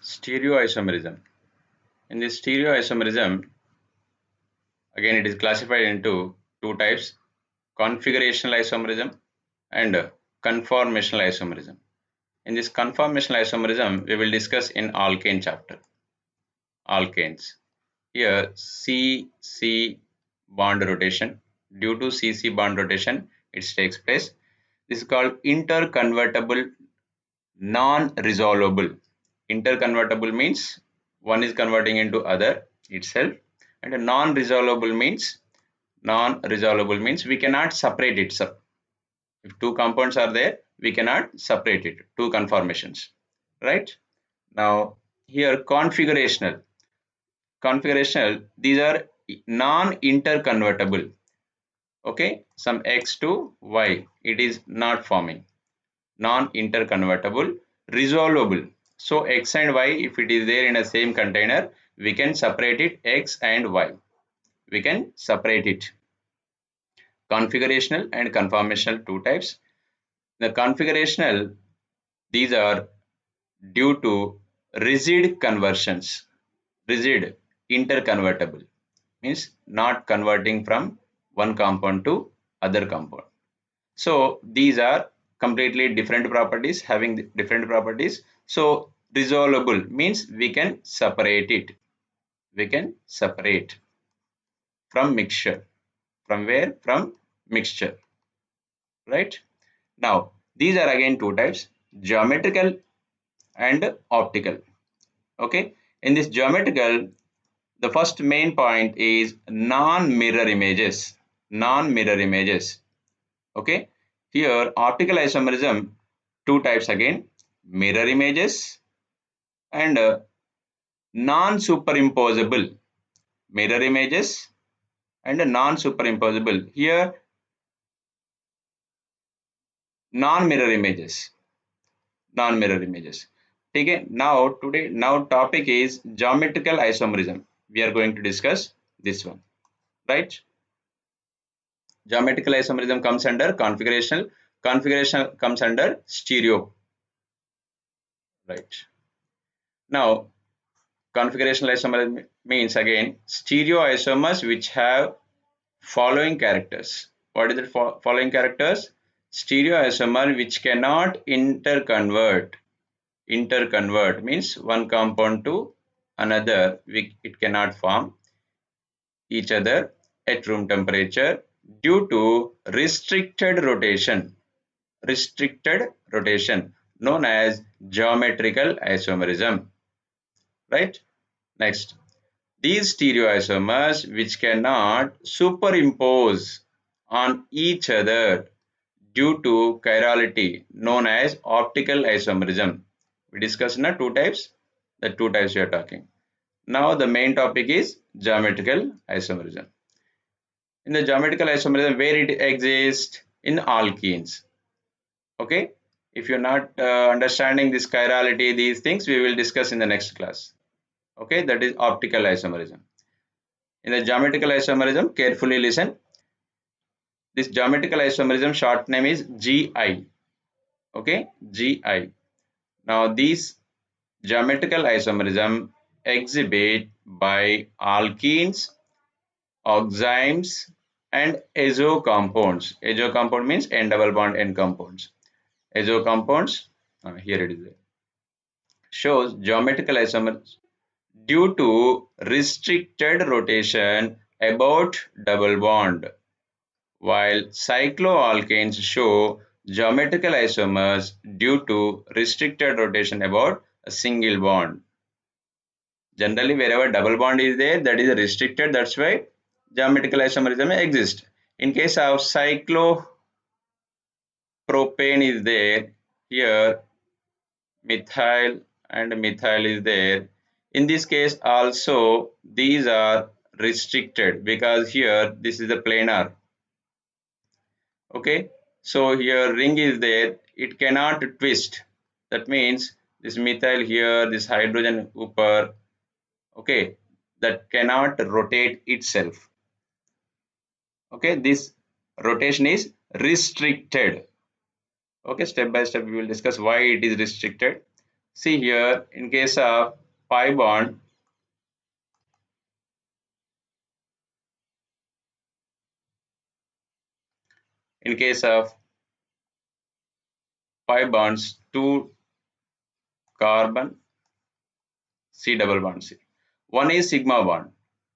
Stereoisomerism. In this stereoisomerism, again it is classified into two types: configurational isomerism and conformational isomerism. In this conformational isomerism, we will discuss in alkane chapter. Alkanes. Here, C-C bond rotation. Due to C-C bond rotation, it takes place. This is called interconvertible non-resolvable. Interconvertible means one is converting into other itself, and a non-resolvable means we cannot separate it. If two compounds are there, we cannot separate it. Two conformations, right? Now here configurational, these are non-interconvertible. Okay, some x to y, it is not forming. Non-interconvertible, resolvable. So x and y, if it is there in a same container, we can separate it x and y. We can separate it. Configurational and conformational, two types. The configurational, these are due to rigid conversions. Rigid, interconvertible means not converting from one compound to other compound. So these are completely different properties, having different properties. So resolvable means we can separate it. We can separate from mixture. From where? From mixture. Right? Now these are again two types: geometrical and optical. Okay. In this geometrical, the first main point is non-mirror images. Non-mirror images. Okay. Here optical isomerism, two types again: mirror images and non-superimposable. Mirror images and non-superimposable. Here non-mirror images. Non-mirror images. Okay. Now topic is geometrical isomerism. We are going to discuss this one, right? Geometrical isomerism comes under configurational. Configuration comes under stereo, right? Now configurational isomerism means again stereoisomers which have following characters. What is the following characters? Stereoisomer which cannot interconvert. Interconvert means one compound to another, it cannot form each other at room temperature due to restricted rotation. Restricted rotation known as geometrical isomerism, right? Next, these stereoisomers which cannot superimpose on each other due to chirality known as optical isomerism. We discussed now two types, the two types we are talking. Now the main topic is geometrical isomerism. In the geometrical isomerism, where it exists? In alkenes. Okay, if you're not understanding this chirality, these things we will discuss in the next class. Okay, that is optical isomerism. In the geometrical isomerism, carefully listen. This geometrical isomerism short name is GI. Okay, GI. Now these geometrical isomerism exhibit by alkenes, oximes, and azo compounds. Azo compound means N double bond N compounds. Azo compounds, here it is there, shows geometrical isomers due to restricted rotation about double bond, while cycloalkanes show geometrical isomers due to restricted rotation about a single bond. Generally, wherever double bond is there, that is restricted, that's why geometrical isomerism exists. In case of cyclopropane is there, here methyl and methyl is there. In this case also these are restricted because here this is the planar. Okay, so here ring is there, it cannot twist. That means this methyl here, this hydrogen upper, okay, that cannot rotate itself. Okay, this rotation is restricted. Okay, step by step we will discuss why it is restricted. See here, in case of pi bond, in case of pi bonds, 2 carbon, C double bond C. One is sigma bond.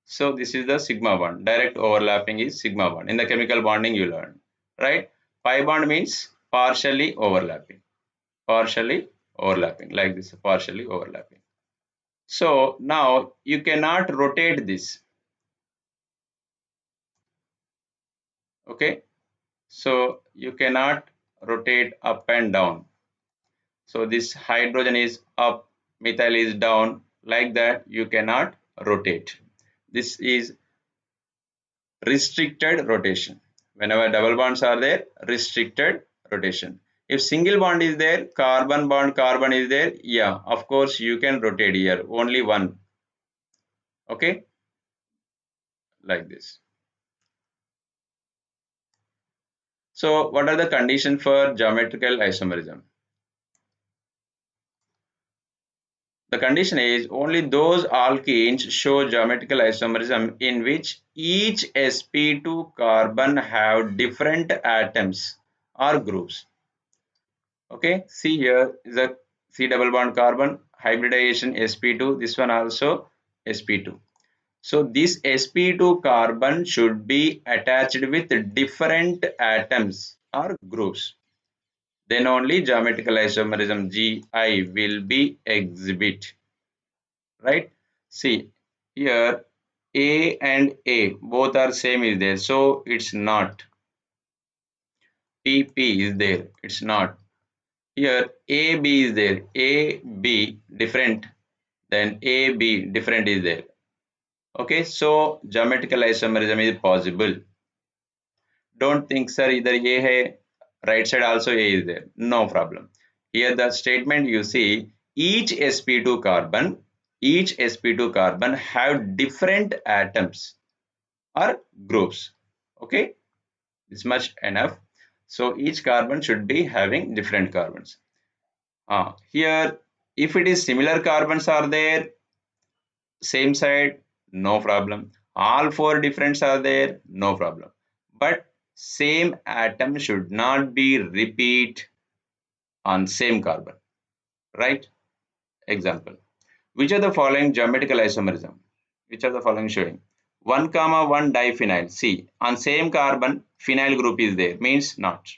So this is the sigma bond. Direct overlapping is sigma bond. In the chemical bonding you learn, right? Pi bond means partially overlapping. Partially overlapping, like this, partially overlapping. So now you cannot rotate this. Okay. So you cannot rotate up and down. So this hydrogen is up, methyl is down, like that you cannot rotate. This is restricted rotation. Whenever double bonds are there, restricted rotation. If single bond is there, carbon bond, carbon is there, yeah, of course you can rotate here, only one. Okay, like this. So what are the conditions for geometrical isomerism? The condition is only those alkenes show geometrical isomerism in which each sp2 carbon have different atoms or groups. Okay, see here is a C double bond carbon hybridization sp2, this one also sp2. So this sp2 carbon should be attached with different atoms or groups. Then only geometrical isomerism GI will be exhibit. Right? See here A and A both are same is there, so it's not. PP is there, it's not. Here AB is there, AB different, then AB different is there. Okay, so geometrical isomerism is possible. Don't think sir either A hai, right side also A is there. No problem. Here the statement you see each sp2 carbon have different atoms or groups. Okay, this much enough. So each carbon should be having different carbons. Here if it is similar carbons are there, same side, no problem. All four differents are there, no problem. But same atom should not be repeat on same carbon, right? Example, which are the following geometrical isomerism? Which are the following showing? 1 comma 1 diphenyl. See, on same carbon, phenyl group is there, means not.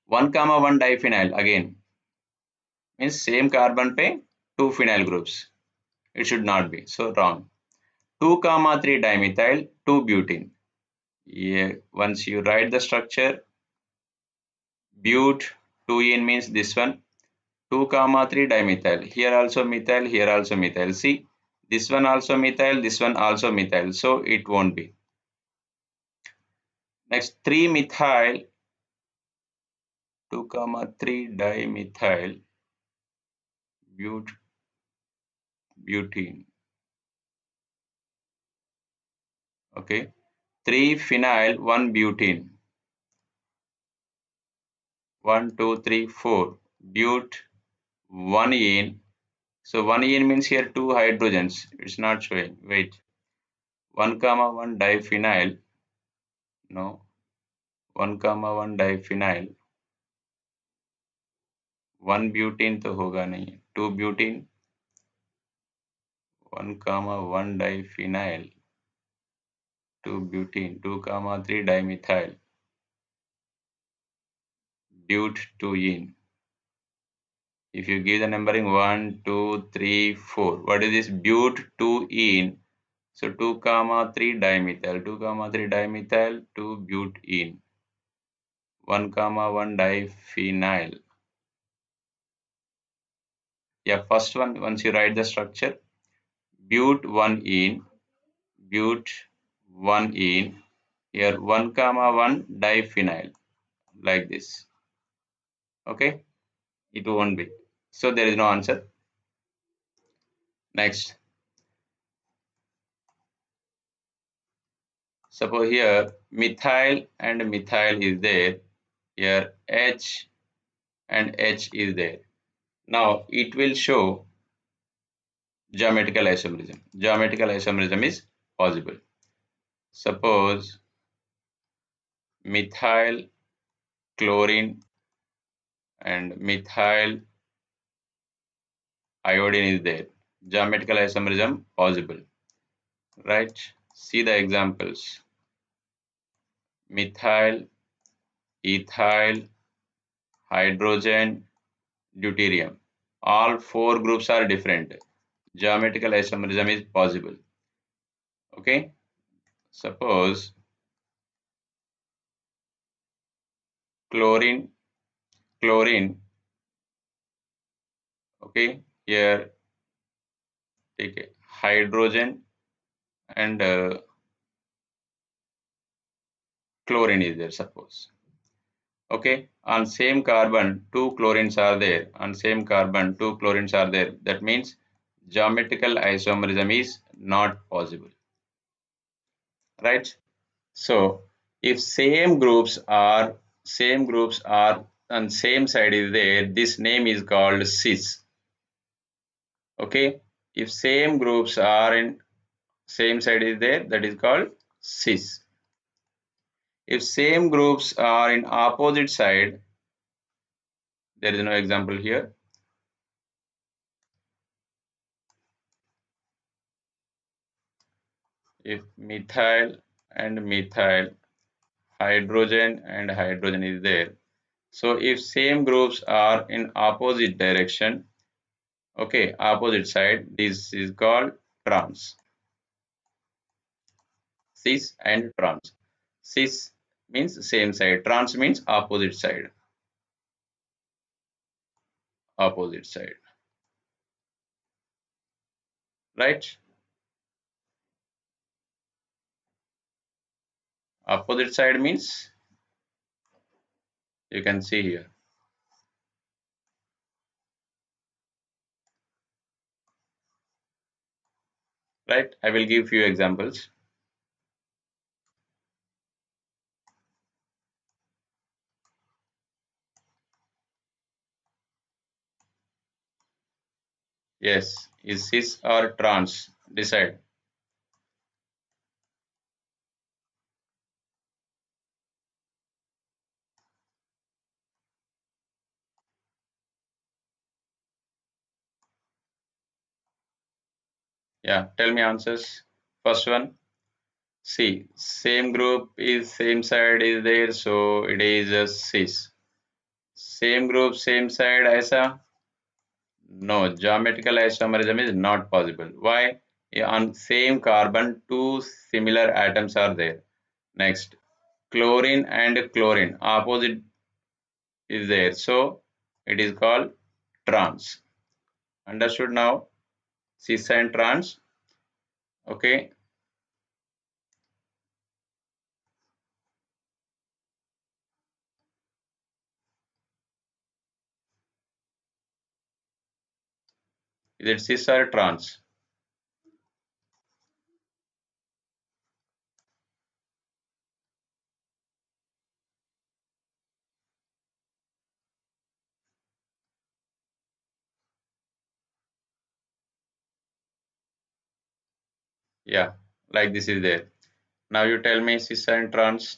1 comma 1 diphenyl again, means same carbon pe 2 phenyl groups. It should not be, so wrong. 2 comma 3 dimethyl, 2 butene. Yeah, once you write the structure, but 2-ene means this one, 2 comma 3 dimethyl. Here also methyl, here also methyl. See, this one also methyl, this one also methyl. So it won't be. Next 3 methyl, 2 comma 3 dimethyl, butene. Okay. 3 phenyl, 1 butene. 1, 2, 3, 4. But 1 ene. So 1 ene means here 2 hydrogens. It's not showing. Wait. 1 comma 1 diphenyl. No. 1 comma 1 diphenyl. 1 butene तो होगा नहीं, 2 butene, 1 comma 1 diphenyl, 2 butene, 2 comma 3 dimethyl, but2ene. If you give the numbering 1, 2, 3, 4, what is this? But2ene. So 2 comma 3 dimethyl, 2 comma 3 dimethyl, 2 butene, 1 comma 1 diphenyl. Yeah, first one, once you write the structure, but1ene, but1ene, here 1 comma 1 diphenyl, like this. Okay, it won't be, so there is no answer. Next, suppose here methyl and methyl is there, here H and H is there. Now it will show geometrical isomerism. Geometrical isomerism is possible. Suppose methyl chlorine and methyl iodine is there. Geometrical isomerism possible, right? See the examples. Methyl, ethyl, hydrogen, deuterium. All four groups are different. Geometrical isomerism is possible. Okay. Suppose chlorine, chlorine. Okay. Here take a hydrogen and chlorine is there. Suppose. Okay, on same carbon, two chlorines are there. On same carbon, two chlorines are there. That means geometrical isomerism is not possible, right? So if same groups are on same side is there, this name is called cis. Okay, if same groups are in same side is there, that is called cis. If same groups are in opposite side, there is no example here. If methyl and methyl, hydrogen and hydrogen is there, so if same groups are in opposite direction, okay, opposite side, this is called trans. Cis and trans. Cis means same side, trans means opposite side. Opposite side, right? Opposite side means you can see here, right? I will give few examples. Yes, is cis or trans? Decide. Yeah, tell me answers. First one. See, same group is same side is there, so it is a cis. Same group, same side, aisa? No, geometrical isomerism is not possible. Why? Yeah, on same carbon, two similar atoms are there. Next, chlorine and chlorine, opposite is there, so it is called trans. Understood now? Cis and trans. Okay. Is it cis or trans? Yeah, like this is there. Now you tell me cis and trans.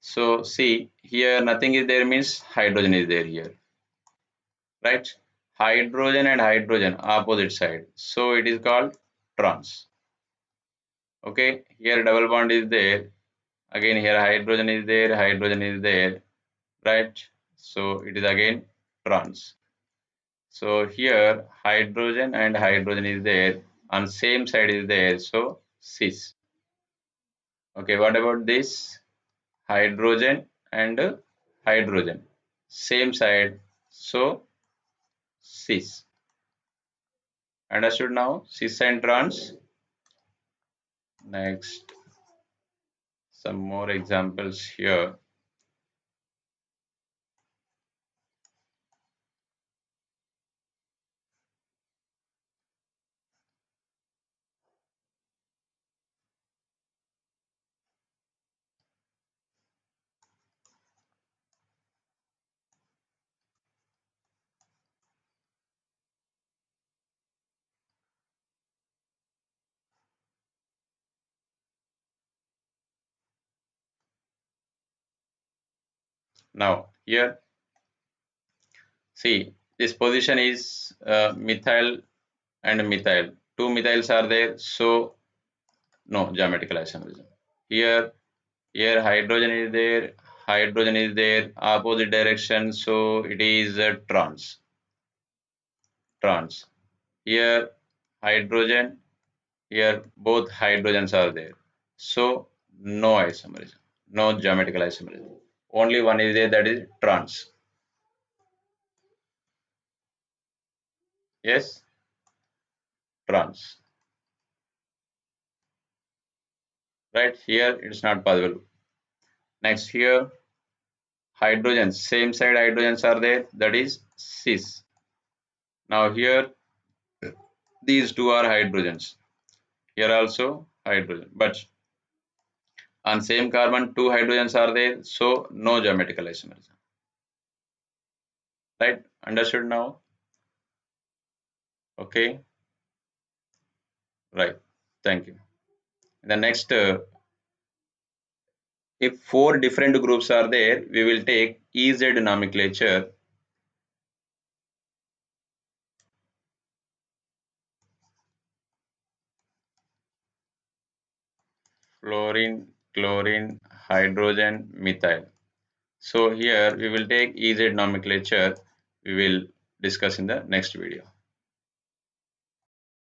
So see here nothing is there means hydrogen is there here, right? Hydrogen and hydrogen opposite side. So it is called trans. Okay, here double bond is there. Again here hydrogen is there, right? So it is again trans. So here hydrogen and hydrogen is there on same side is there. So cis. Okay, what about this? Hydrogen and hydrogen same side, so cis. Understood now? Cis and trans. Next, some more examples here. Now here, see, this position is methyl and methyl. Two methyls are there, so no geometrical isomerism. Here hydrogen is there, opposite direction, so it is trans. Here hydrogen, here both hydrogens are there, so no isomerism, no geometrical isomerism. Only one is there, that is trans. Yes, trans. Right here, it's not possible. Next here, hydrogens, same side hydrogens are there, that is cis. Now here, these two are hydrogens. Here also hydrogen, but on same carbon, two hydrogens are there, so no geometrical isomerism. Right? Understood now? Okay. Right. Thank you. The next, if four different groups are there, we will take EZ nomenclature. Fluorine, chlorine, hydrogen, methyl. So here we will take EZ nomenclature. We will discuss in the next video.